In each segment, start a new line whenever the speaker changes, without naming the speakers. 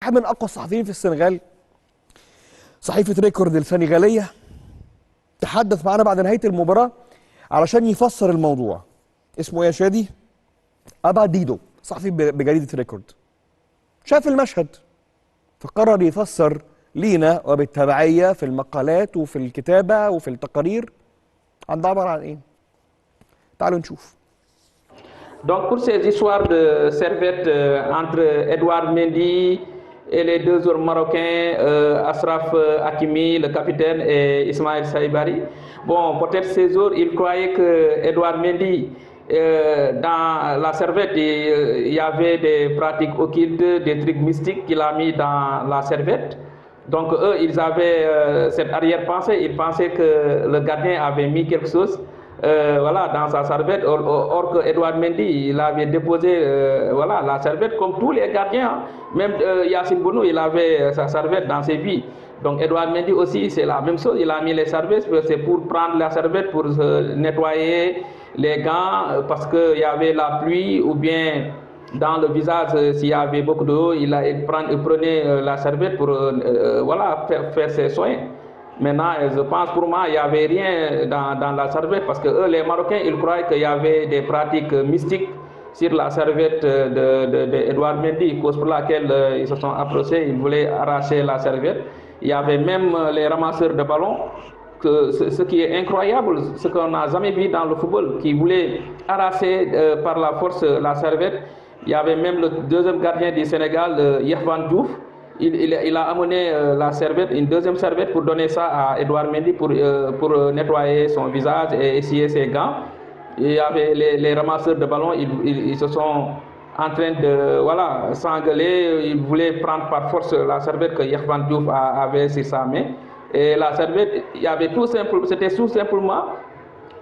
واحد من اقوى الصحفيين في السنغال، صحيفه ريكورد السنغاليه، تحدث معنا بعد نهايه المباراه علشان يفسر الموضوع. اسمه يا شادي ابا ديدو، صحفي بجريده ريكورد. شاف المشهد فقرر يفسر لينا وبالتبعيه في المقالات وفي الكتابه وفي التقارير عن ده عباره عن ايه. تعالوا نشوف.
Donc pour ces histoires de servettes entre Edouard Mendy et les deux autres Marocains, Ashraf Hakimi, le capitaine, et Ismaël Saïbari, bon, peut-être ces jours, ils croyaient que Edouard Mendy, dans la serviette, il y avait des pratiques occultes, des trucs mystiques qu'il a mis dans la serviette. Donc eux, ils avaient cette arrière-pensée, ils pensaient que le gardien avait mis quelque chose voilà, dans sa serviette, or que Edouard Mendy, il avait déposé voilà, la serviette comme tous les gardiens, même Yassine Bounou, il avait sa serviette dans ses billes. Donc Edouard Mendy aussi, c'est la même chose, il a mis les serviettes, c'est pour prendre la serviette pour nettoyer les gants, parce qu'il y avait la pluie, ou bien dans le visage, s'il y avait beaucoup d'eau, il prenait la serviette pour voilà, faire ses soins. Maintenant, je pense pour moi, il n'y avait rien dans la serviette parce que eux, les Marocains, ils croyaient qu'il y avait des pratiques mystiques sur la serviette d'Edouard Mendy, cause pour laquelle ils se sont approchés, ils voulaient arracher la serviette. Il y avait même les ramasseurs de ballons, ce qui est incroyable, ce qu'on n'a jamais vu dans le football, qui voulaient arracher par la force la serviette. Il y avait même le deuxième gardien du Sénégal, Yervan Diouf. Il a amené la serviette, une deuxième serviette pour donner ça à Edouard Mendy pour nettoyer son visage et essuyer ses gants. Il y avait les ramasseurs de ballons, ils se sont en train de voilà, s'engueuler. Ils voulaient prendre par force la serviette que Yervan Diouf avait sur sa main. Et la serviette, c'était tout simplement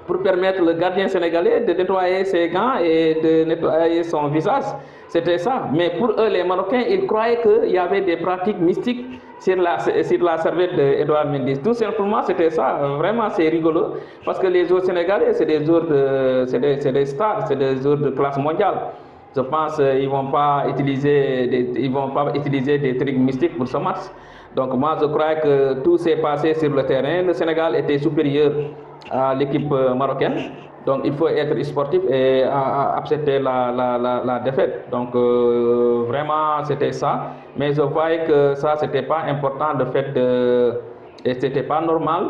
pour permettre le gardien sénégalais de nettoyer ses gants et de nettoyer son visage. C'était ça. Mais pour eux, les Marocains, ils croyaient qu'il y avait des pratiques mystiques sur la serviette d'Edouard Mendy. Tout simplement, c'était ça. Vraiment, c'est rigolo. Parce que les joueurs sénégalais, c'est des joueurs des stars, c'est des joueurs de classe mondiale. Je pense qu'ils ne vont pas utiliser des trucs mystiques pour ce match. Donc moi, je crois que tout s'est passé sur le terrain. Le Sénégal était supérieur à l'équipe marocaine. Donc il faut être sportif et accepter la défaite. Donc vraiment, c'était ça. Mais je voyais que ça, c'était pas important de fait et c'était pas normal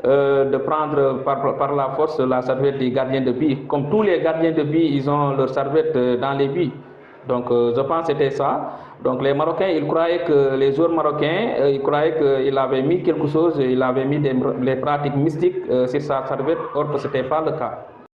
de prendre par la force la serviette des gardiens de but. Comme tous les gardiens de but, ils ont leur serviette dans les buts. Donc je pense que c'était ça. Donc les Marocains, ils croyaient que les joueurs marocains, ils croyaient qu'il avait mis quelque chose, il avait mis des pratiques mystiques sur sa serviette, or que ce n'était pas le cas.